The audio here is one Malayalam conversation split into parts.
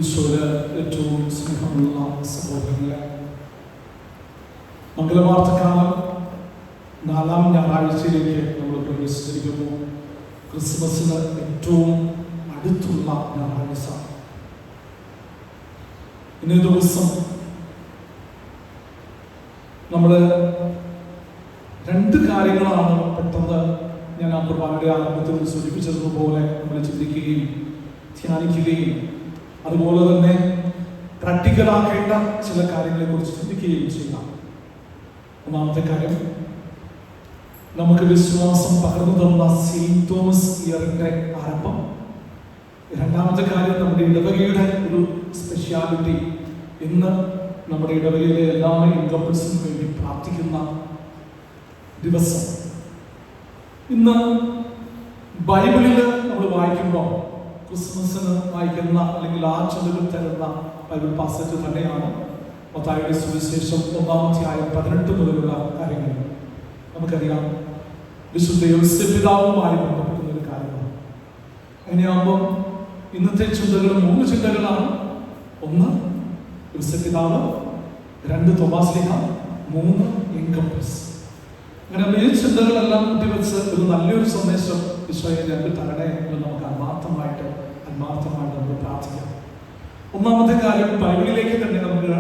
ഈശോയില് ഏറ്റവും സ്നേഹമുള്ള സഹോദരങ്ങളെ, മംഗളവാർത്തക്കാലം 4-ാം ഞായറാഴ്ചയിലേക്ക് നമ്മൾ പ്രവേശിച്ചിരിക്കുന്നു. ക്രിസ്മസിന് ഏറ്റവും അടുത്തുള്ള ഞായറാഴ്ച. ഇന്നേ ദിവസം നമ്മൾ രണ്ട് കാര്യങ്ങളാണ് പെട്ടെന്ന് ഞാൻ ആ കുർബാനയുടെ ആരംഭത്തിൽ സൂചിപ്പിച്ചതുപോലെ നമ്മൾ ചിന്തിക്കുകയും ധ്യാനിക്കുകയും അതുപോലെ തന്നെ പ്രാക്ടിക്കലാക്കേണ്ട ചില കാര്യങ്ങളെ കുറിച്ച് ചിന്തിക്കുകയും ചെയ്യാം. ഒന്നാമത്തെ കാര്യം, നമുക്ക് വിശ്വാസം പകർന്നു തന്ന സെയിന്റ് തോമസ് ഇയറിന്റെ ആരംഭം. രണ്ടാമത്തെ കാര്യം, നമ്മുടെ ഇടവകയുടെ ഒരു സ്പെഷ്യാലിറ്റി. ഇന്ന് നമ്മുടെ ഇടവകയിലെ എല്ലാ ഇൻകപ്പിൾസിനും വേണ്ടി പ്രാർത്ഥിക്കുന്ന ദിവസം. ഇന്ന് ബൈബിളിൽ നമ്മൾ വായിക്കുമ്പോൾ ക്രിസ്മസിന് വായിക്കുന്ന അല്ലെങ്കിൽ ആ ചൊല്ലുകൾ തരുന്ന ബൈബിൾ പാസേജ് തന്നെയാണ് മത്തായിയുടെ സുവിശേഷം 1-ാം അധ്യായം 18 മുതലുള്ള കാര്യങ്ങൾ. നമുക്കറിയാം, വിശുദ്ധ യോസേഫ് പിതാവുമായി ബന്ധപ്പെടുന്ന ഒരു കാര്യമാണ്. അങ്ങനെയാകുമ്പോൾ ഇന്നത്തെ ചിന്തകൾ 3 ചിന്തകളാണ്. 1 യോസേഫ് പിതാവ്, 2 തോമാസ് ലീഹ, 3 ഇൻകപ്പിൾസ്. അങ്ങനെ ഈ ചിന്തകളെല്ലാം കൂട്ടിവെച്ച് ഒരു നല്ലൊരു സന്ദേശം ഈശോയെ ഞങ്ങൾക്ക് തരണേ എന്ന് നമുക്ക് ആത്മാർത്ഥമായിട്ട് നമുക്ക് പ്രാർത്ഥിക്കാം. ഒന്നാമത്തെ കാര്യം, ബൈബിളിലേക്ക് തന്നെ നമുക്ക്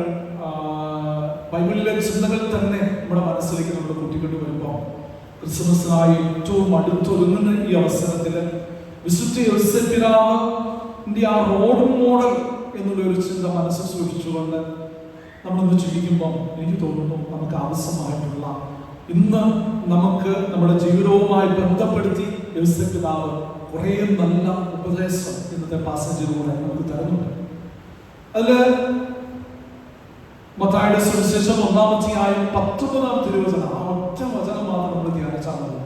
ബൈബിളിലെ ചിന്തകൾ തന്നെ നമ്മുടെ മനസ്സിലേക്ക് നമ്മൾ കൂട്ടിക്കൊണ്ട് വരുമ്പോൾ ക്രിസ്മസിനായി ഏറ്റവും അടുത്തൊരുങ്ങുന്ന ഈ അവസരത്തിൽ വിശുദ്ധ യോസേഫ് പിതാവിന്റെ ആ റോൾ മോഡൽ എന്നുള്ള ഒരു ചിന്ത മനസ്സിൽ സൂക്ഷിച്ചുകൊണ്ട് നമ്മളൊന്ന് ചിന്തിക്കുമ്പോൾ എനിക്ക് തോന്നുന്നു നമുക്ക് ആവശ്യമായിട്ടുള്ള, ഇന്ന് നമുക്ക് നമ്മുടെ ജീവിതവുമായി ബന്ധപ്പെടുത്തി യോസേഫ് പിതാവ് കുറേ നല്ല ഉപദേശം ഇന്നത്തെ പാസേജിലൂടെ നമുക്ക് തരുന്നുണ്ട്. അതില് മത്തായിയുടെ സുവിശേഷം 1-ാം അധ്യായം 19-ാം തിരുവചനം, ആ ഒറ്റ വചനം മാത്രം നമ്മൾ ധ്യാനിച്ചാൽ മതി.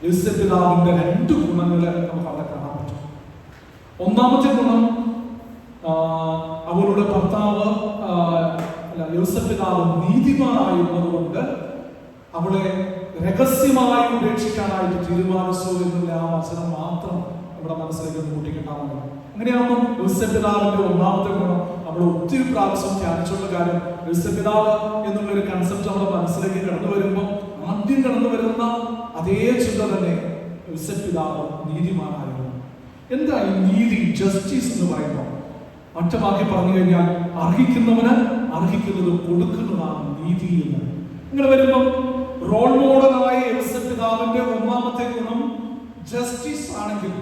യോസേഫ് പിതാവിന്റെ 2 ഗുണങ്ങളെ നമുക്ക് അവിടെ കാണാൻ പറ്റും. ഒന്നാമത്തെ ഗുണം, അവരുടെ ഭർത്താവ് യോസേഫ് പിതാവ് നീതിമാനായിരുന്നത് കൊണ്ട് അവളെ രഹസ്യമായി ഉപേക്ഷിക്കാനായിട്ട് തീരുമാനിച്ചു എന്നുള്ള ആ വചനം മാത്രം നമ്മുടെ മനസ്സിലേക്ക് കൂട്ടിക്കിട്ടാവുന്നത്. അങ്ങനെയാകുമ്പോൾ യോസേഫ് പിതാവിന്റെ ഒന്നാമത്തെ ഗുണം, നമ്മൾ ഒത്തിരി പ്രാവശ്യം ധ്യാനിച്ചുള്ള കാര്യം, യോസേഫ് പിതാവ് എന്നുള്ള ഒരു കൺസെപ്റ്റ് നമ്മുടെ മനസ്സിലേക്ക് കടന്നു വരുമ്പോൾ ആദ്യം കടന്നു വരുന്ന അതേ ചിന്ത തന്നെ, യോസേഫ് പിതാവ് നീതിമാനായിരുന്നു. എന്താ ഈ നീതി, ജസ്റ്റിസ് എന്ന് പറയുമ്പോൾ? ഒറ്റ വാക്കി പറഞ്ഞു കഴിഞ്ഞാൽ, അർഹിക്കുന്നവന് അർഹിക്കുന്നത് കൊടുക്കുന്നതാണ് നീതി എന്ന്. ഇങ്ങനെ വരുമ്പം റോൾ മോഡലായ യോസേഫ് പിതാവിന്റെ ഒന്നാമത്തെ ഗുണം ജസ്റ്റിസ് ആണെങ്കിൽ,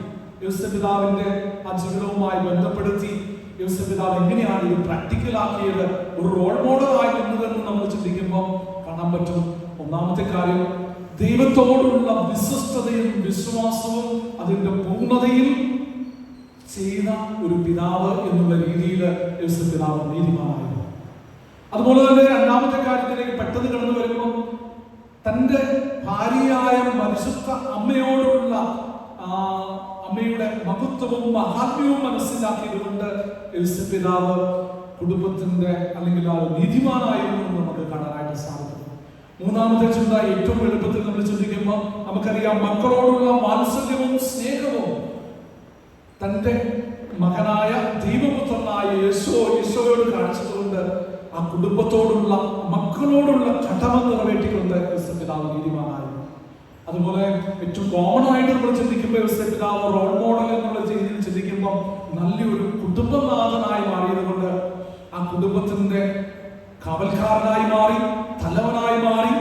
യോസേഫ് പിതാവിന്റെ ആ ജീവിതവുമായി ബന്ധപ്പെടുത്തി യോസേഫ് പിതാവ് എങ്ങനെയാണ് ഇത് പ്രാക്ടിക്കൽ ആക്കിയത്, ഒരു റോൾ മോഡലായി നിന്നതെന്ന് നമ്മൾ ചിന്തിക്കുമ്പോൾ കാണാൻ പറ്റും. ഒന്നാമത്തെ കാര്യം, ദൈവത്തോടുള്ള വിശ്വസ്തതയും വിശ്വാസവും അതിന്റെ പൂർണ്ണതയിൽ ചെയ്ത ഒരു പിതാവ് എന്നുള്ള രീതിയിൽ യോസേഫ് പിതാവ് നീതിമാനായിരുന്നു. അതുപോലെ തന്നെ രണ്ടാമത്തെ കാര്യത്തിലേക്ക് പെട്ടെന്ന് കടന്നു വരുമ്പോൾ, തന്റെ ഭാര്യയായ പരിശുദ്ധ അമ്മയോടുള്ള അമ്മയുടെ മഹത്വവും മഹാത്മ്യവും മനസ്സിലാക്കിയതുകൊണ്ട് യോസേഫ് പിതാവ് കുടുംബത്തിന്റെ അല്ലെങ്കിൽ ആ നീതിമാനായിരുന്നു നമുക്ക് കാണാനായിട്ട് സാധിക്കും. മൂന്നാമത്തെ ചിന്ത, ഏറ്റവും എളുപ്പത്തിൽ നമ്മൾ ചിന്തിക്കുമ്പോൾ നമുക്കറിയാം, മക്കളോടുള്ള വാത്സല്യവും സ്നേഹവും തന്റെ മകനായ ദൈവപുത്രനായ യേശോയോട് കാണിച്ചതുകൊണ്ട് ആ കുടുംബത്തോടുള്ള മക്കളോടുള്ള കടമ നിറവേറ്റിക്കൊണ്ട് യോസേഫ് പിതാവ് നീതിമാനായിരുന്നു. അതുപോലെ ഏറ്റവും കോമൺ ആയിട്ട് നമ്മൾ ചിന്തിക്കുമ്പോൾ യോസേഫ് പിതാവ് റോൾ മോഡൽ എന്നുള്ള രീതിയിൽ ചിന്തിക്കുമ്പോൾ നല്ലൊരു കുടുംബനാഥനായി മാറിയത് കൊണ്ട് ആ കുടുംബത്തിന്റെ കാവൽക്കാരനായി മാറി, തലവനായി മാറി,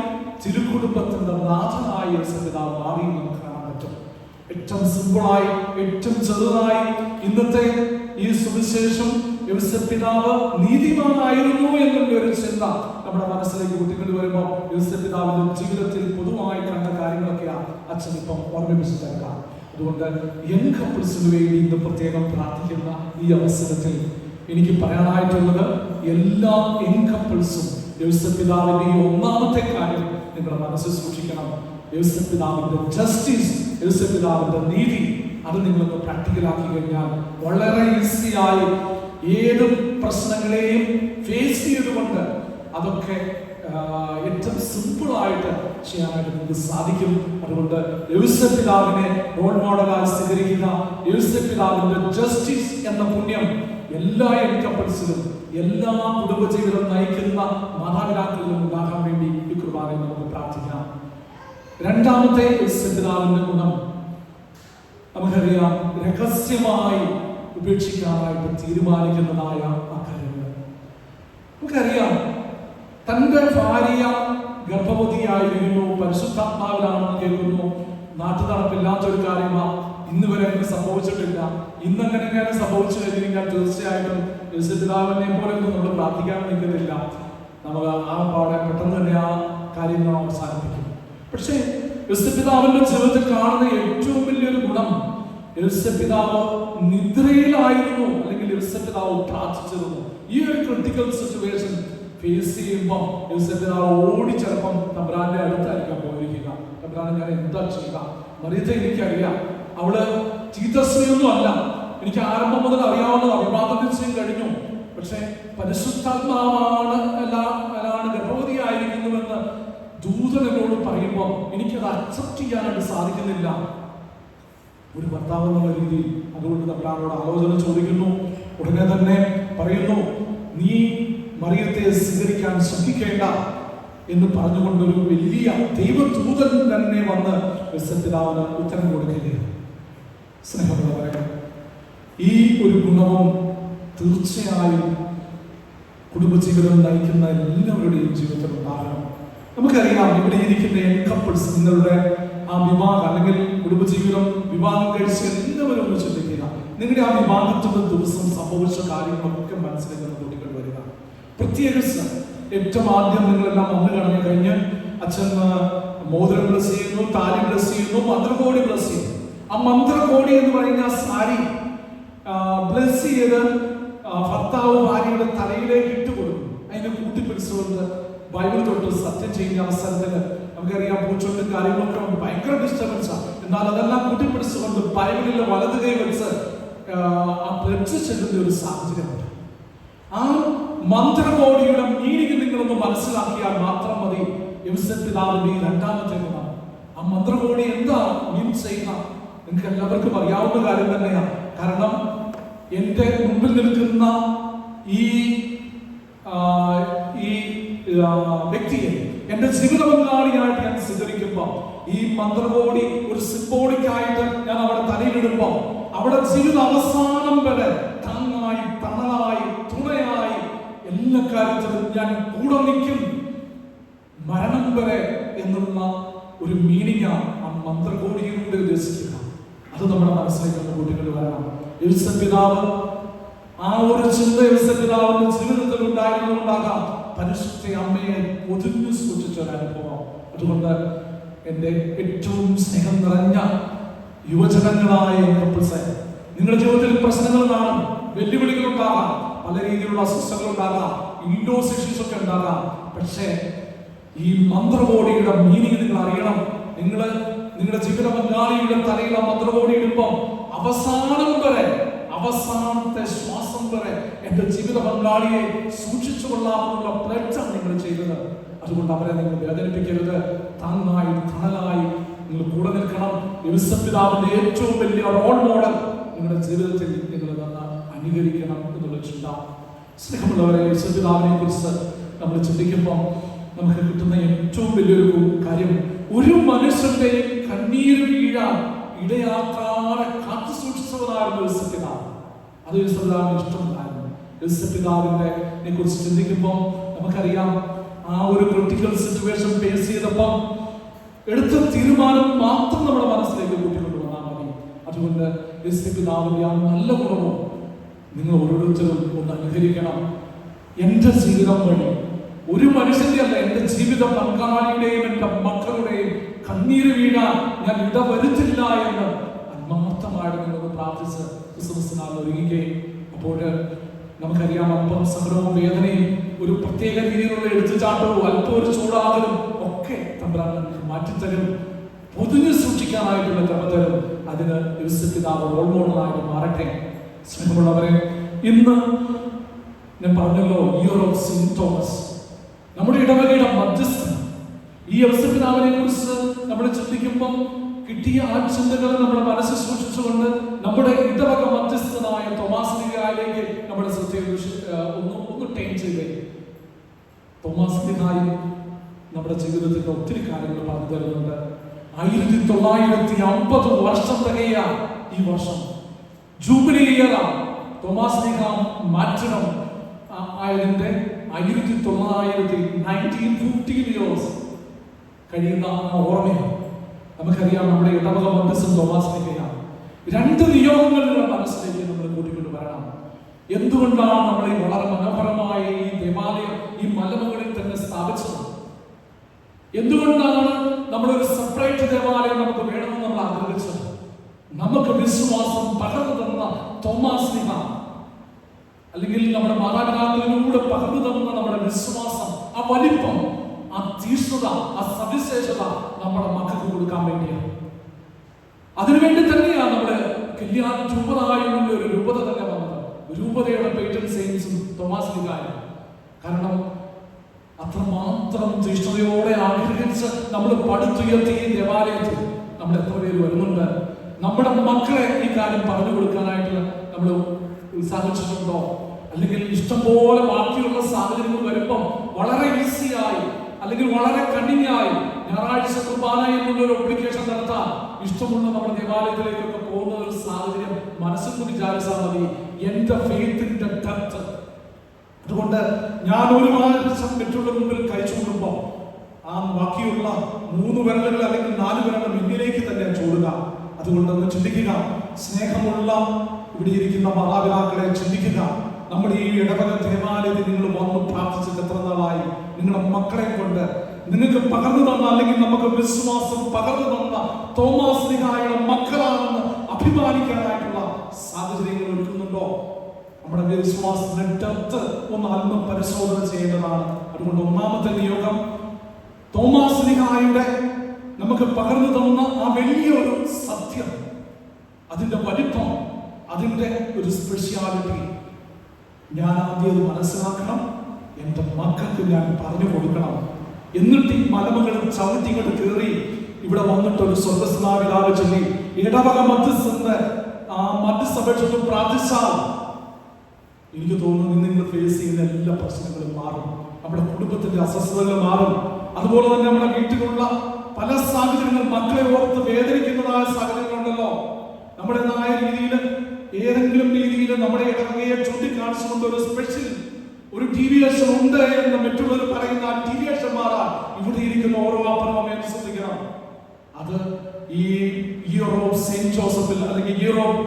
തിരുക്കുടുംബത്തിന്റെ നാഥനായി യോസേഫ് പിതാവ് മാറി നമുക്ക് കാണാൻ പറ്റും. ഏറ്റവും സിമ്പിളായി, ഏറ്റവും ചെറുതായി ഇന്നത്തെ ഈ സുവിശേഷം യോസേഫ് പിതാവ് നീതിമാനായിരുന്നു എന്നുള്ള ഒരു ചിന്ത നമ്മുടെ മനസ്സിലേക്ക് കൂട്ടിക്കൊണ്ട് വരുമ്പോൾ യോസേഫ് പിതാവിന്റെ ജീവിതത്തിൽ പൊതുവായി കണ്ട കാര്യങ്ങളൊക്കെയാണ് അച്ഛൻ ഇപ്പം ഓർമ്മിപ്പിച്ചു തരാം. അതുകൊണ്ട് യങ് കപ്പിൾസിന് വേണ്ടി ഇന്ന് പ്രത്യേകം പ്രാർത്ഥിക്കുന്ന ഈ അവസരത്തിൽ എനിക്ക് പറയാനായിട്ടുള്ളത്, എല്ലാ യങ് കപ്പിൾസും യോസേഫ് പിതാവിന്റെ ഈ ഒന്നാമത്തെ കാര്യം നിങ്ങളുടെ മനസ്സിൽ സൂക്ഷിക്കണം. യോസേഫ് പിതാവിന്റെ ജസ്റ്റിസ്, യോസേഫ് പിതാവിന്റെ നീതി, അത് നിങ്ങളൊന്ന് പ്രാക്ടിക്കലാക്കി കഴിഞ്ഞാൽ വളരെ ഈസിയായി ഏത് പ്രശ്നങ്ങളെയും ഫേസ് ചെയ്തുകൊണ്ട് അതൊക്കെ ഏറ്റവും സിമ്പിളായിട്ട് ചെയ്യാനായിട്ട് നിങ്ങൾക്ക് സാധിക്കും. അതുകൊണ്ട് യോസേഫ് പിതാവിനെ റോൾ മോഡലായി സ്വീകരിക്കുക. യോസേഫ് പിതാവിന്റെ ജസ്റ്റിസ് എന്ന പുണ്യം എല്ലാ കപ്പിൾസിലും എല്ലാ കുടുംബജീവിതം നയിക്കുന്ന മാതാപിതാക്കളിലും ഉണ്ടാകാൻ വേണ്ടി ഈ കുർബാനയിൽ നമുക്ക് പ്രാർത്ഥിക്കാം. രണ്ടാമത്തെ പിതാവിന്റെ ഗുണം നമുക്കറിയാം, രഹസ്യമായി ഉപേക്ഷിക്കാനായിട്ട് തീരുമാനിക്കുന്നതായ ആ കാര്യങ്ങൾ. നമുക്കറിയാം, തന്റെ ഭാര്യ ഗർഭവതിയായിരിക്കുന്നു, പരിശുദ്ധാത്മാവിലാണെന്ന് കേൾക്കുന്നു, നാട്ടു നടപ്പില്ലാത്തൊരു കാര്യമാണ്, ഇന്ന് വരെ അങ്ങനെ സംഭവിച്ചിട്ടില്ല, ഇന്നങ്ങനെ സംഭവിച്ചു കഴിഞ്ഞാൽ തീർച്ചയായിട്ടും പിതാവിനെ പോലെ ഒന്നും നമ്മൾ പ്രാർത്ഥിക്കാൻ നിൽക്കുന്നില്ല. നമ്മൾ ആ പാടെ പെട്ടെന്ന് തന്നെ ആ കാര്യങ്ങൾ അവസാനിപ്പിക്കും. പക്ഷേ പിതാവിന്റെ ജീവിതത്തിൽ കാണുന്ന ഏറ്റവും വലിയൊരു ഗുണം, പിതാവ് നിദ്രയിലായിരുന്നു, അല്ലെങ്കിൽ പിതാവ് പ്രാർത്ഥിച്ചിരുന്നു. ഈ ഒരു ക്രിട്ടിക്കൽ സിറ്റുവേഷൻ ഫേസ് ചെയ്യുമ്പോൾ പിതാവ് ഓടി ചിലപ്പം തമ്പുരാന്റെ അടുത്തായിരിക്കാം പോയിരിക്കുക. തമ്പുരാനെ ഞാൻ എന്താ ചെയ്യുക? മറിയത്തെ എനിക്കറിയാം, അവള് ചീത്തസ്ത്രീയൊന്നും അല്ല, എനിക്ക് ആരംഭം മുതൽ അറിയാവുന്ന അഭിവാദം കഴിഞ്ഞു. പക്ഷെ പരിശുദ്ധാത്മാവാണ് അല്ലാണ് ഗർഭവതിയായിരിക്കുന്നുവെന്ന് ദൂതൻ എന്നോട് പറയുമ്പോൾ എനിക്കത് അക്സെപ്റ്റ് ചെയ്യാനായിട്ട് സാധിക്കുന്നില്ല ഒരു ഭർത്താവ് എന്നുള്ള രീതിയിൽ. അതുകൊണ്ട് തമ്പുരാനോട് ആലോചന ചോദിക്കുന്നു. ഉടനെ തന്നെ പറയുന്നു, നീ മറിയത്തെ സ്വീകരിക്കാൻ ശ്രദ്ധിക്കേണ്ട എന്ന് പറഞ്ഞുകൊണ്ട് ഒരു വലിയ ദൈവദൂതൻ തന്നെ വന്ന് പിതാവിന് ഉത്തരം കൊടുക്കുകയാണ്. സ്നേഹമുള്ളവരെ, ഈ ഒരു ഗുണവും തീർച്ചയായും കുടുംബജീവിതം നയിക്കുന്ന എല്ലാവരുടെയും ജീവിതത്തിൽ ഉണ്ടാകണം. നമുക്കറിയാം, ഇവിടെ ഇരിക്കുന്ന കപ്പിൾസ്, നിങ്ങളുടെ ആ വിവാഹം അല്ലെങ്കിൽ കുടുംബജീവിതം വിവാഹം കഴിച്ച് എല്ലാവരും ഒന്ന് ചിന്തിക്കുക. നിങ്ങളുടെ ആ വിവാഹത്തിന്റെ ദിവസം സംഭവിച്ച കാര്യങ്ങളൊക്കെ മനസ്സിലാക്കുന്ന കുട്ടികൾ വരിക. പ്രത്യേകിച്ച് ഏറ്റവും ആദ്യം നിങ്ങളെല്ലാം വന്നു കഴിഞ്ഞ് അച്ഛൻ മോതിരം ബ്ലസ് ചെയ്യുന്നു, താലി ബ്ലസ് ചെയ്യുന്നു, മന്ത്രകോടി ബ്ലസ് ചെയ്യുന്നു. ആ മന്ത്രകോടി എന്ന് പറയുന്ന ആ സാരി ബ്ലസ് ചെയ്ത് ഭർത്താവ് ഭാര്യയുടെ തലയിലേക്ക് ഇട്ട് കൊടുക്കും. അതിനെ കൂട്ടിപ്പിടിച്ചുകൊണ്ട് ബൈബിൾ തൊട്ട് സത്യം ചെയ്യുന്ന അവസരത്തിൽ നമുക്കറിയാം, പൂച്ചൊട്ടും കാര്യങ്ങളൊക്കെ ഉണ്ട്, ഭയങ്കര ഡിസ്റ്റർബൻസാണ്. എന്നാൽ അതെല്ലാം കൂട്ടിപ്പിടിച്ചുകൊണ്ട് ബൈബിളിലെ വലത് കൈ വെച്ച് ആ പ്ലഡ്ജ് ചെല്ലുന്ന ഒരു സാഹചര്യമുണ്ട്. ആ മന്ത്രകോടിയുടെ മീനിങ് നിങ്ങളൊന്ന് മനസ്സിലാക്കിയാൽ മാത്രം മതി പിതാവിന്റെ ഈ രണ്ടാമത്തെ ഗുണം. ആ മന്ത്രകോടി എന്താ മീൻ ചെയ്യുന്ന നിങ്ങൾക്ക് എല്ലാവർക്കും അറിയാവുന്ന കാര്യം തന്നെയാണ്. കാരണം എന്റെ മുമ്പിൽ നിൽക്കുന്ന ഈ വ്യക്തിയെ എന്റെ ജീവിത പങ്കാളിയായിട്ട് ഞാൻ സ്വീകരിക്കുമ്പോൾ ഈ മന്ത്രകോടി ഒരു സിംബോളിക്കായിട്ട് ഞാൻ അവിടെ തലയിലിടുമ്പോ അവിടെ ജീവിത അവസാനം വരെ താങ്ങായി, തണലായി, തുണയായി എല്ലാ കാര്യത്തിലും ഞാൻ കൂടെ നിൽക്കും, മരണം വരെ എന്നുള്ള ഒരു മീനിങ്ങാണ് ആ മന്ത്രകോടിയിലൂടെ ഉദ്ദേശിക്കുക. അത് നമ്മുടെ മനസ്സിലേക്ക് കുട്ടികൾ വരണം. പിതാവ് ആ ഒരു ചിന്ത പിതാവിന്റെ ജീവിതത്തിൽ ഉണ്ടായിരുന്നുണ്ടാകാം പരിശുദ്ധ അമ്മയെ പൊതിഞ്ഞു സൂക്ഷിച്ച ഒരു അനുഭവം. അതുകൊണ്ട് എൻ്റെ ഏറ്റവും സ്നേഹം നിറഞ്ഞ യുവജനങ്ങളായ കപ്പിൾസ്, നിങ്ങളുടെ ജീവിതത്തിൽ പ്രശ്നങ്ങൾ കാണും, വെല്ലുവിളികൾ ഉണ്ടാകാം, പല രീതിയിലുള്ള അസ്വസ്ഥതകൾ ഉണ്ടാകാം, ഇൻഡോസ് ഇഷ്യൂസ് ഒക്കെ ഉണ്ടാകാം. പക്ഷേ ഈ മന്ത്രകോടിയുടെ മീനിങ് നിങ്ങൾ അറിയണം. നിങ്ങളുടെ ജീവിത പങ്കാളിയുടെ തലയിൽ ആ മന്ത്രകോടി ഇടുമ്പോൾ അവസാനം വരെ, അവസാനത്തെ ശ്വാസം വരെ എന്റെ ജീവിത പങ്കാളിയെ സൂക്ഷിച്ചു കൊള്ളാമെന്നുള്ള പ്ലഡ്ജാണ് നിങ്ങൾ ചെയ്തത്. അതുകൊണ്ട് അവരെ നിങ്ങൾ വേദനിപ്പിക്കരുത്, താങ്ങായി, തണലായി നിങ്ങൾ കൂടെ നിൽക്കണം. പിതാവിന്റെ ഏറ്റവും വലിയ റോൾ മോഡൽ നിങ്ങളുടെ ജീവിതത്തിൽ നിങ്ങൾ അനുകരിക്കണം എന്നുള്ള ചിന്ത. സ്നേഹമുള്ളവരെ, പിതാവിനെ കുറിച്ച് നമ്മൾ ചിന്തിക്കുമ്പോൾ നമുക്ക് കിട്ടുന്ന ഏറ്റവും വലിയൊരു കാര്യം, ഒരു മനുഷ്യന്റെ കണ്ണീര് വീഴാൻ ഇടയാക്കാതെ കാത്തു സൂക്ഷിച്ചവരായിരുന്നു പിതാവ്. അത് പിതാവിന് ഇഷ്ടമുണ്ടായിരുന്നു. പിതാവിനെ കുറിച്ച് ചിന്തിക്കുമ്പോൾ നമുക്കറിയാം, ആ ഒരു ക്രിട്ടിക്കൽ സിറ്റുവേഷൻ ഫേസ് ചെയ്തപ്പോൾ എടുത്ത തീരുമാനം മാത്രം നമ്മുടെ മനസ്സിലേക്ക് കൂട്ടിക്കൊണ്ട് വന്നാൽ മതി. അതുകൊണ്ട് പിതാവിന്റെ ആ നല്ല ഗുണവും നിങ്ങൾ ഓരോരുത്തരും ഒന്ന് അനുകരിക്കണം. എന്റെ ജീവിതം വഴി ഒരു മനുഷ്യന്റെ അല്ല, എന്റെ ജീവിത പങ്കാളിയുടെയും എന്റെ മക്കളുടെയും കണ്ണീര് വീഴാൻ ഞാൻ ഇടവരുത്തില്ല എന്ന് ആത്മാർത്ഥമായിട്ട് നിങ്ങളൊന്ന് പ്രാർത്ഥിച്ച് ക്രിസ്തുമസിനാൽ ഒരുങ്ങുകയും, അപ്പോൾ നമുക്കറിയാം, അല്പം സങ്കടവും വേദനയും ഒരു പ്രത്യേക രീതിയിലുള്ള എടുത്തുചാട്ടവും അല്പം ഒരു ചൂടാകലും ഒക്കെ തമ്പുരാൻ നമുക്ക് മാറ്റിത്തരും, പൊതിഞ്ഞു സൂക്ഷിക്കാനായിട്ടുള്ള ക്രമത്തരും. അതിന് പിതാവ് റോൾ മോഡലായിട്ട് മാറട്ടെ. സ്നേഹമുള്ളവരെ, ഇന്ന് ഞാൻ പറഞ്ഞല്ലോ, ഇയർ ഓഫ് സെന്റ് തോമസ്, നമ്മുടെ ഇടവകയുടെ മധ്യസ്ഥൻ. ഈ പിതാവിനെ കുറിച്ച് നമ്മൾ ചിന്തിക്കുമ്പോൾ കിട്ടിയ ആ ചിന്തകളെ നമ്മുടെ മനസ്സിൽ സൂക്ഷിച്ചുകൊണ്ട് നമ്മുടെ ഇടവക മധ്യസ്ഥനായ തോമാസ് ലീഗായിലേക്ക് നമ്മുടെ ശ്രദ്ധയെ ഒന്ന് ടൈം ചെയ്തേ. തോമാസ് ലീഗായി നമ്മുടെ ജീവിതത്തിൽ ഒത്തിരി കാര്യങ്ങൾ പറഞ്ഞു തരുന്നുണ്ട്. 1950 വർഷം തികയ ഈ വർഷം ജൂബിലി ഇയറാണ്. തോമാസ് ലീഗ മാറ്റണം ആയതിന്റെ 1915 ഇയേഴ്സ് കഴിയുന്ന ആ ഓർമ്മയാണ്. നമുക്കറിയാം നമ്മുടെ ഇടവക മധ്യസ്ഥൻ തോമാസ് ലീഗയാണ്. 2 നിയോഗങ്ങളുടെ മനസ്സിലേക്ക് നമ്മൾ കൂട്ടിക്കൊണ്ട് വരണം. എന്തുകൊണ്ടാണ് നമ്മൾ ഈ വളരെ മനോഹരമായ ഈ ദേവാലയം ഈ മലമുകളിൽ തന്നെ സ്ഥാപിച്ചത്? എന്തുകൊണ്ടാണ് നമ്മളൊരു സെപ്പറേറ്റ് ദേവാലയം നമുക്ക് വേണമെന്ന് നമ്മൾ ആഗ്രഹിച്ചത്? നമുക്ക് വിശ്വാസം പകർന്നു തന്ന തോമാസ് ലീഗ, അല്ലെങ്കിൽ നമ്മുടെ മാതാപിതാക്കളിലൂടെ പകർന്നു തന്ന നമ്മുടെ വിശ്വാസം, ആ വലിപ്പം, ആ തീഷ്ണത, ആ സവിശേഷത നമ്മുടെ മക്കൾക്ക് കൊടുക്കാൻ വേണ്ടിയാണ്. അതിനുവേണ്ടി തന്നെയാണ് നമ്മുടെ കല്യാണ രൂപതായുള്ള ഒരു രൂപത തന്നെ വന്നത്. രൂപതയുടെ പേറ്റൻ സെയിൻസും തോമാസ് ലീഗായും. കാരണം അത്രമാത്രം തീഷ്ണതയോടെ ആഗ്രഹിച്ച് നമ്മൾ പടുത്തുയർത്തി ഈ ദേവാലയത്തിൽ നമ്മൾ എത്ര പേര് വരുന്നുണ്ട്? നമ്മുടെ മക്കളെ ഈ കാര്യം പറഞ്ഞു കൊടുക്കാനായിട്ട് നമ്മൾ ഉത്സാഹിച്ചിട്ടുണ്ടോ? അല്ലെങ്കിൽ ഇഷ്ടംപോലെ ബാക്കിയുള്ള സാഹചര്യങ്ങൾ വരുമ്പം വളരെ ഈസിയായി അല്ലെങ്കിൽ വളരെ കണ്ണിങ്ങായി ഞായറാഴ്ച കുർബാന എന്നുള്ളൊരു ഒബ്ലിക്കേഷൻ നടത്താൻ ഇഷ്ടമുള്ള നമ്മുടെ ദേവാലയത്തിലേക്കൊക്കെ പോകുന്ന ഒരു സാഹചര്യം മനസ്സിൽ കൂടി വിചാരിച്ചാൽ മതി. എന്റെ ഫെയ്ത്തിന്റെ ഡെപ്ത്. അതുകൊണ്ട് ഞാൻ ഒരു പ്രാവശ്യം മറ്റുള്ള മുമ്പിൽ കഴിച്ചുകൊള്ളുമ്പോൾ ആ ബാക്കിയുള്ള 3 വിരലുകൾ അല്ലെങ്കിൽ 4 വിരലുകൾ മുന്നിലേക്ക് തന്നെ ചൂടുക. അതുകൊണ്ടൊന്ന് ചിന്തിക്കുക. സ്നേഹമുള്ള ഇവിടെ ഇരിക്കുന്ന മാതാപിതാക്കളെ ചിന്തിക്കുക. നമ്മുടെ ഈ ഇടവക ദേവാലയത്തിൽ നിങ്ങൾ വന്ന് പ്രാർത്ഥിച്ചിട്ട് എത്ര നാളായി? നിങ്ങളുടെ മക്കളെ കൊണ്ട് നിങ്ങൾക്ക് പകർന്നു തന്ന, അല്ലെങ്കിൽ നമുക്ക് വിശ്വാസം പകർന്നു തന്ന തോമാസ് ലീഗായുടെ മക്കളാണെന്ന് അഭിമാനിക്കാനായിട്ടുള്ള സാഹചര്യങ്ങൾ ഒരുക്കുന്നുണ്ടോ? നമ്മുടെ വിശ്വാസത്തിന്റെ ഡെപ്ത് ഒന്ന് അല്പം പരിശോധന ചെയ്യേണ്ടതാണ്. അതുകൊണ്ട് ഒന്നാമത്തെ നിയോഗം, തോമാസ് ലീഗായുടെ നമുക്ക് പകർന്നു തന്ന ആ വലിയൊരു സത്യം, അതിന്റെ വലിപ്പം, അതിന്റെ ഒരു സ്പെഷ്യാലിറ്റി ഞാൻ ആദ്യം മനസ്സിലാക്കണം. എൻ്റെ മക്കൾക്ക് ഞാൻ പറഞ്ഞു കൊടുക്കണം. എന്നിട്ട് ഈ മലമുകളിൽ ചവിട്ടിങ്ങോട്ട് കയറി ഇവിടെ വന്നിട്ട് ഒരു സ്വർഗസ്നാവിലാവ് ചൊല്ലി ഇടവക മധ്യസ്ഥന്റെ ആ മധ്യസ്ഥപേക്ഷത്ത് പ്രാർത്ഥിച്ചാൽ എനിക്ക് തോന്നുന്നു നിങ്ങൾ ഫേസ് ചെയ്യുന്ന എല്ലാ പ്രശ്നങ്ങളും മാറും. നമ്മുടെ കുടുംബത്തിന്റെ അസ്വസ്ഥതകൾ മാറും. അതുപോലെ തന്നെ നമ്മുടെ വീട്ടിലുള്ള പല സാഹചര്യങ്ങൾ, മക്കളെ ഓർത്ത് വേദനിക്കുന്നതായ സാഹചര്യങ്ങളുണ്ടല്ലോ. നമ്മുടേതായ രീതിയിൽ ഏതെങ്കിലും രീതിയിൽ നമ്മുടെ ഇടവകയെ ചൂണ്ടിക്കാണിച്ചുകൊണ്ട് ഒരു സ്പെഷ്യൽ ഒരു ഡീവിയേഷൻ ഉണ്ട് എന്ന് മറ്റുള്ളവർ പറയുന്ന ആ ഡീവിയേഷൻ മാറാൻ ഇവിടെ ഇരിക്കുന്ന ഓരോ അപ്പനും അമ്മയും ശ്രദ്ധിക്കണം. അത് ഈ ഇയർ ഓഫ് സെയിന്റ് ജോസഫിൽ അല്ലെങ്കിൽ ഇയർ ഓഫ്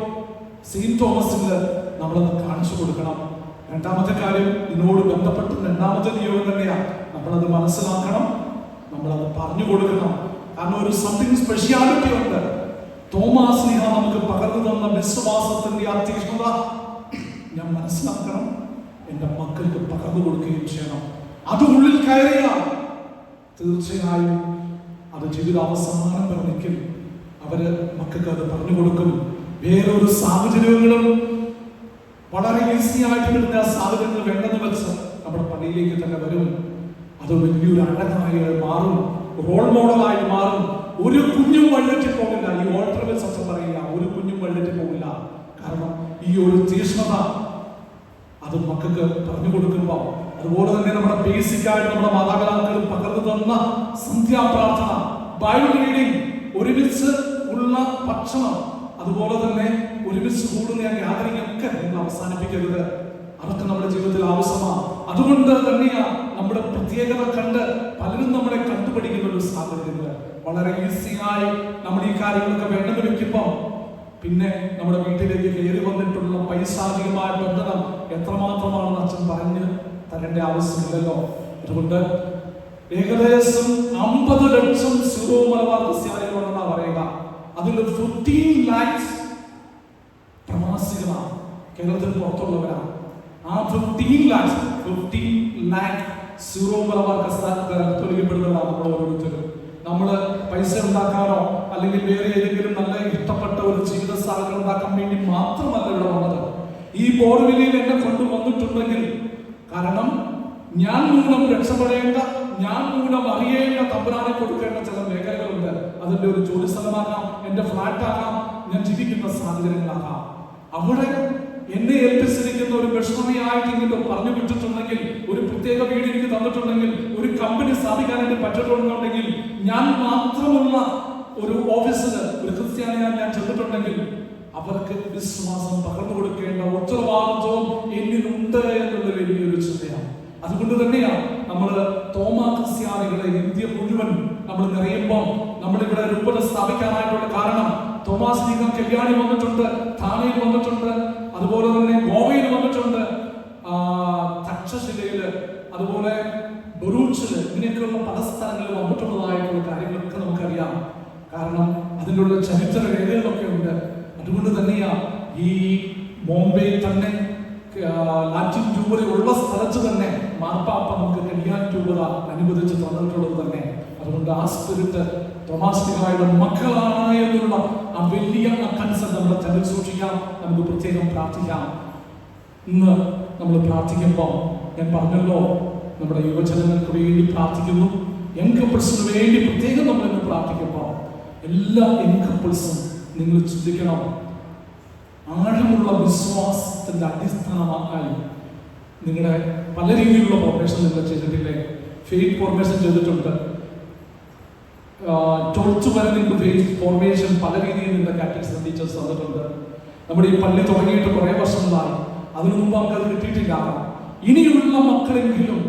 സെയിന്റ് തോമസിൽ നമ്മളത് കാണിച്ചു കൊടുക്കണം. രണ്ടാമത്തെ കാര്യം, ഇതിനോട് ബന്ധപ്പെട്ട് രണ്ടാമത്തെ നിയോഗം തന്നെയാണ്. നമ്മളത് മനസ്സിലാക്കണം, നമ്മളത് പറഞ്ഞു കൊടുക്കണം. കാരണം ഒരു സംതിങ് സ്പെഷ്യാലിറ്റി ഉണ്ട്. തോമാസ് ലീഗ നമുക്ക് പകർന്നു തന്ന വിശ്വാസത്തിന്റെ ആ തീഷ്ണത ഞാൻ മനസ്സിലാക്കണം, എൻ്റെ മക്കൾക്ക് പകർന്നു കൊടുക്കുകയും ചെയ്യണം. അത് ഉള്ളിൽ കയറിയാൽ തീർച്ചയായും അത് ജീവിതാവസാനം വരെ നിൽക്കും. അവര് മക്കൾക്ക് അത് പറഞ്ഞു കൊടുക്കും. വേറൊരു സാഹചര്യങ്ങളും വളരെ ഈസി ആയിട്ട് കിട്ടുന്ന ആ സാഹചര്യങ്ങൾ വേണ്ടെന്ന് വെച്ച് നമ്മുടെ പള്ളിയിലേക്ക് തന്നെ വരും. അത് വലിയൊരു അഴകായി മാറും, റോൾ മോഡലായി മാറും. ഒരു കുഞ്ഞും വഴിതെറ്റി പോകില്ല. ഈ ഓൾട്ടർവെൽ സത്യം പറയുക, ഒരു കുഞ്ഞും വഴിതെറ്റി പോകില്ല. കാരണം ഈ ഒരു തീഷ്ണത അത് മക്കൾക്ക് പറഞ്ഞു കൊടുക്കുമ്പോൾ, അതുപോലെ തന്നെ നമ്മുടെ ബേസിക് ആയിട്ട് നമ്മുടെ മാതാപിതാക്കൾ പകർന്നു തന്ന സന്ധ്യാപ്രാർത്ഥന, ബൈബിൾ റീഡിംഗ്, ഒരുമിച്ച് ഉള്ള ഭക്ഷണം, അതുപോലെ തന്നെ ഒരുമിച്ച് കൂടുന്ന ഗ്യാതറിംഗ് ഒക്കെ നിങ്ങൾ അവസാനിപ്പിക്കരുത്. അതൊക്കെ നമ്മുടെ ജീവിതത്തിൽ ആവശ്യമാണ്. അതുകൊണ്ട് തന്നെയാണ് നമ്മുടെ പ്രത്യേകത കണ്ട് പലരും നമ്മളെ കണ്ടുപിടിക്കുന്ന ഒരു സാഹചര്യങ്ങൾ വളരെ ഈസിയായി നമ്മൾ ഈ കാര്യങ്ങളൊക്കെ വേണ്ടെന്ന് വെക്കുമ്പോൾ പിന്നെ നമ്മുടെ വീട്ടിലേക്ക് കയറി വന്നിട്ടുള്ള പൈശാചികമായ ബന്ധനം എത്രമാത്രമാണെന്ന് അച്ഛൻ പറഞ്ഞ് തരേണ്ട ആവശ്യമില്ലല്ലോ. അതുകൊണ്ട് ഏകദേശം 50 ലക്ഷം സീറോ മലബാർ ക്രിസ്ത്യാനികളുണ്ടെന്നാണ് പറയുക. അതിൽ 15 lakhs പ്രവാസികളാണ്, കേരളത്തിൽ പുറത്തുള്ളവരാണ്. ആ 15 lakh സീറോ മലബാർ കത്തോലിക്കപ്പെടുന്നവരാണ് നമ്മൾ ഓരോരുത്തരും. നമ്മൾ പൈസ ഉണ്ടാക്കാനോ അല്ലെങ്കിൽ വേറെ ഏതെങ്കിലും നല്ല ഇഷ്ടപ്പെട്ട ഒരു ജീവിത സാഹചര്യം ഉണ്ടാക്കാൻ വേണ്ടി മാത്രമല്ല ഇവിടെ വന്നത്. ഈ ബോർവിലിയിൽ എന്നെ കൊണ്ടുവന്നിട്ടുണ്ടെങ്കിൽ കാരണം ഞാൻ മൂലം രക്ഷപ്പെടേണ്ട, ഞാൻ മൂലം അറിയേണ്ട തമ്പുരാനെ കൊടുക്കേണ്ട ചില മേഖലകളുണ്ട്. അതിന്റെ ഒരു ജോലി സ്ഥലമാകാം, എന്റെ ഫ്ലാറ്റ് ആകാം, ഞാൻ ജീവിക്കുന്ന സാഹചര്യങ്ങളാകാം. അവിടെ എന്നെ ഏൽപ്പിച്ചിരിക്കുന്ന ഒരു മിഷണറി ആയിട്ട് ഇങ്ങനെ പറഞ്ഞു വിട്ടിട്ടുണ്ടെങ്കിൽ, ഒരു പ്രത്യേക വീട് എനിക്ക് തന്നിട്ടുണ്ടെങ്കിൽ, ഒരു കമ്പനി സ്ഥാപിക്കാൻ എനിക്ക് പറ്റിയിട്ടുണ്ടെങ്കിൽ, ഞാൻ മാത്രമുള്ള ഒരു ഓഫീസിൽ ഒരു ക്രിസ്ത്യാനിയായി ഞാൻ ചെന്നിട്ടുണ്ടെങ്കിൽ അവർക്ക് വിശ്വാസം പകർന്നു കൊടുക്കേണ്ട ഉത്തരവാദിത്വം എന്നിലുണ്ട് എന്നുള്ള വലിയൊരു ചിന്തയാണ്. അതുകൊണ്ട് തന്നെയാണ് നമ്മൾ തോമാ ക്രിസ്ത്യാനികളെ ഇന്ത്യ മുഴുവൻ നമ്മൾ നിറയുമ്പോൾ നമ്മളിവിടെ രൂപത സ്ഥാപിക്കാനായിട്ടുള്ള കാരണം, തോമാസ് ലീഗ കല്യാണി വന്നിട്ടുണ്ട്, ഥാനയിൽ വന്നിട്ടുണ്ട്, അതുപോലെ തന്നെ ഗോവയിൽ വന്നിട്ടുണ്ട്, തക്ഷശിലയില്, അതുപോലെ ബറൂച്ചില്, ഇങ്ങനെയൊക്കെയുള്ള പല സ്ഥലങ്ങളിൽ വന്നിട്ടുള്ളതായിട്ടുള്ള കാര്യങ്ങളൊക്കെ നമുക്കറിയാം. കാരണം അതിനുള്ള ചരിത്ര രേഖകളൊക്കെ ഉണ്ട്. അതുകൊണ്ട് തന്നെയാ ഈ ബോംബെ തന്നെ ലാറ്റിൻ രൂപത ഉള്ള സ്ഥലത്ത് തന്നെ മാർപ്പാപ്പ നമുക്ക് കല്യാൺ രൂപത അനുവദിച്ച് തന്നിട്ടുള്ളത് തന്നെ. അതുകൊണ്ട് ആ സ്പിരിറ്റ് തോമാസ് ലീഗയുടെ മക്കളാണ് എന്നുള്ള ആ വലിയ കൺസെപ്റ്റ് നമ്മുടെ തന്നിൽ സൂക്ഷിക്കാം. നമുക്ക് പ്രത്യേകം പ്രാർത്ഥിക്കാം. ഇന്ന് നമ്മൾ പ്രാർത്ഥിക്കുമ്പോൾ ഞാൻ പറഞ്ഞല്ലോ, നമ്മുടെ യുവജനങ്ങൾക്ക് വേണ്ടി പ്രാർത്ഥിക്കുന്നു, യങ് കപ്പിൾസിന് വേണ്ടി പ്രത്യേകം നമ്മൾ ഇന്ന് പ്രാർത്ഥിക്കുമ്പോൾ എല്ലാ യങ് കപ്പിൾസും നിങ്ങൾ ചിന്തിക്കണം, ആഴമുള്ള വിശ്വാസത്തിന്റെ അടിസ്ഥാനമായി നിങ്ങളുടെ പല രീതിയിലുള്ള ഫോർമേഷൻ നിങ്ങൾ ചെയ്തിട്ടില്ലേ? ഫെയ്ത്ത് ഫോർമേഷൻ ചെയ്തിട്ടുണ്ട്, 12th വരെ നിങ്ങൾക്ക് ഫെയ്ത്ത് ഫോർമേഷൻ പല രീതിയിൽ നിങ്ങളുടെ കാറ്റഗറി ടീച്ചേഴ്സ് തന്നിട്ടുണ്ട്. നമ്മുടെ ഈ പള്ളി തുടങ്ങിയിട്ട് കുറേ വർഷങ്ങളായി, അതിനു മുമ്പ് നമുക്ക് അത് കിട്ടിയിട്ടില്ല. ഇനിയുള്ള മക്കളെങ്കിലും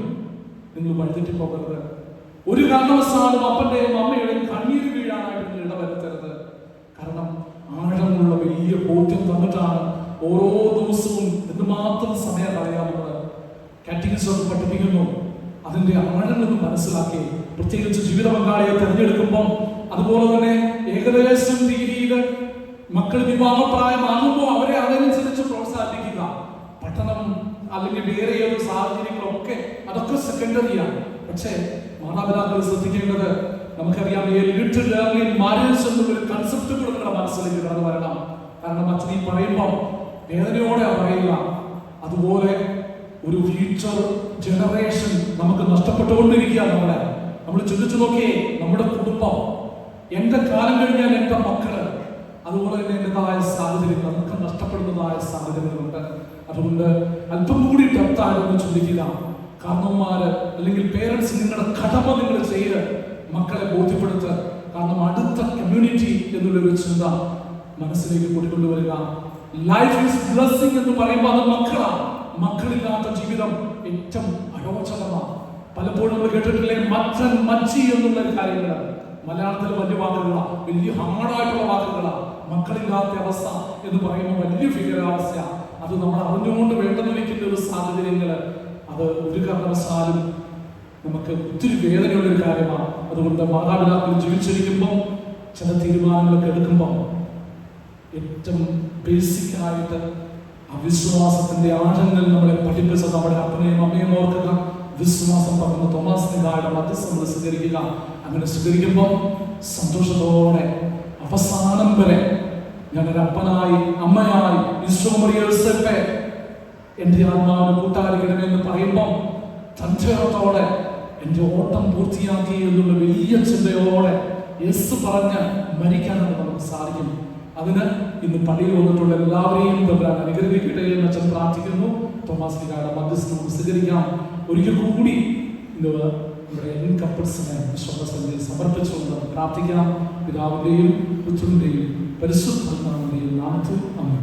നിങ്ങൾ വഴിതെറ്റി പോകരുത്. ഒരു കാരണവശാലും അപ്പന്റെയും അമ്മയുടെയും കണ്ണീര് വീഴാനായിട്ട് നിങ്ങൾ ഇടവരുത്തരുത്. കാരണം ആഴമുള്ള വലിയ ബോധ്യം തന്നിട്ടാണ് ഓരോ ദിവസവും എന്തുമാത്രം സമയം കളയാറുള്ളത്. കാറ്റഗിസം പഠിപ്പിക്കുന്നു, അതിന്റെ ആഴങ്ങളൊന്നും മനസ്സിലാക്കി, പ്രത്യേകിച്ച് ജീവിത പങ്കാളിയെ തിരഞ്ഞെടുക്കുമ്പോൾ, അതുപോലെ തന്നെ ഏകദേശം രീതിയിൽ മക്കൾ വിവാഹപ്രായമാകുമ്പോൾ അവരെ അതനുസരിച്ച് പ്രോത്സാഹിപ്പിക്കുക. പഠനം അല്ലെങ്കിൽ വേറെ ഏതൊരു സാഹചര്യങ്ങളൊക്കെ അതൊക്കെ സെക്കൻഡറിയാണ്. പക്ഷേ മാതാപിതാക്കൾ ശ്രദ്ധിക്കേണ്ടത്, നമുക്കറിയാം, ഈ ലിറ്റിൽ ലേണിംഗ് മാരേജ് എന്നൊരു കൺസെപ്റ്റ് കൂടെ നിങ്ങളുടെ മനസ്സിലേക്ക് കടന്നു വരണം. കാരണം അച്ഛൻ ഈ പറയുമ്പോൾ വേദനയോടെ പറയുക. അതുപോലെ ഒരു ഫ്യൂച്ചർ ജനറേഷൻ നമുക്ക് നഷ്ടപ്പെട്ടുകൊണ്ടിരിക്കുക. നമ്മൾ ചിന്തിച്ചു നോക്കിയേ, നമ്മുടെ കുടുംബം, എന്റെ കാലം കഴിഞ്ഞാൽ എന്റെ മക്കള്, അതുപോലെ തന്നെ എന്റേതായ സാഹചര്യങ്ങൾ നമുക്ക് നഷ്ടപ്പെടുന്നതായ സാഹചര്യങ്ങളുണ്ട്. അതുകൊണ്ട് അല്പം കൂടി ഡെപ്തായിട്ടൊന്ന് ചിന്തിക്കുക. കാരണവന്മാര് അല്ലെങ്കിൽ പേരൻസ് നിങ്ങളുടെ കടമ നിങ്ങൾ ചെയ്ത് മക്കളെ ബോധ്യപ്പെടുത്തുക. കാരണം അടുത്ത കമ്മ്യൂണിറ്റി എന്നുള്ളൊരു ചിന്ത മനസ്സിലേക്ക് കൂട്ടിക്കൊണ്ടുവരിക. ലൈഫ് ഈസ് ബ്ലെസ്സിംഗ് എന്ന് പറയുമ്പോൾ അത് മക്കളാണ്. മക്കളില്ലാത്ത ജീവിതം ഏറ്റവും അരോചകമാണ്. പലപ്പോഴും നമ്മൾ കേട്ടിട്ടില്ലേ, മച്ചൻ മച്ചി എന്നുള്ള കാര്യങ്ങൾ മലയാളത്തിൽ വലിയ വാക്കുകളാണ്, വലിയ ഹാർഡായിട്ടുള്ള വാക്കുകളാണ്. മക്കളില്ലാത്ത അവസ്ഥ എന്ന് പറയുമ്പോൾ വലിയ ഭീകരാവസ്ഥയാണ്. അത് നമ്മൾ അറിഞ്ഞുകൊണ്ട് വേണ്ടെന്ന് വയ്ക്കുന്ന ഒരു സാഹചര്യങ്ങള്, അത് ഒരു കാരണവശാലും നമുക്ക് ഒത്തിരി വേദനയുള്ളൊരു കാര്യമാണ്. അതുകൊണ്ട് മാതാപിതാക്കൾ ജീവിച്ചിരിക്കുമ്പോൾ ചില തീരുമാനങ്ങളൊക്കെ എടുക്കുമ്പോൾ ഏറ്റവും ബേസിക് ആയിട്ട് അവിശ്വാസത്തിന്റെ ആഴങ്ങൾ നമ്മളെ പഠിപ്പിച്ച നമ്മുടെ അപ്പനെയും അമ്മയും ഓർക്കുക. വിശ്വാസം പറഞ്ഞ തോമാസ് ലീഗയുടെ മധ്യസ്ഥം നമ്മൾ സ്വീകരിക്കുക. അങ്ങനെ സ്വീകരിക്കുമ്പോൾ സന്തോഷത്തോടെ അവസാനം വരെ ഞാനൊരു അപ്പനായി അമ്മയായി ഈശോമറിയോസേപ്പെ എന്റെ ആത്മാവിനെ കൂട്ടായിരിക്കണമെന്ന് പറയുമ്പോൾ തന്ത്രത്തോടെ എന്റെ ഓട്ടം പൂർത്തിയാക്കി എന്നുള്ള വലിയ ചിന്തയോടെ യെസ് പറഞ്ഞ് മരിക്കാനാണ് നമുക്ക് സാധിക്കും. അതിന് ഇന്ന് പള്ളിയിൽ വന്നിട്ടുള്ള എല്ലാവരെയും തമ്പുരാൻ അനുഗ്രഹിക്കട്ടെ എന്ന് അച്ഛൻ പ്രാർത്ഥിക്കുന്നു. തോമാസ് ലീഗയുടെ മധ്യസ്ഥം സ്വീകരിക്കാം. ഒരിക്കൽ കൂടി ഇന്ന് നമ്മുടെ യങ് കപ്പിൾസിനെ വിശ്വാസത്തിൽ സമർപ്പിച്ചുകൊണ്ട് പ്രാർത്ഥിക്കാം. പിതാവിന്റെയും പുത്രന്റെയും പരിശുദ്ധാത്മാവിന്റെയും നാമത്തിൽ.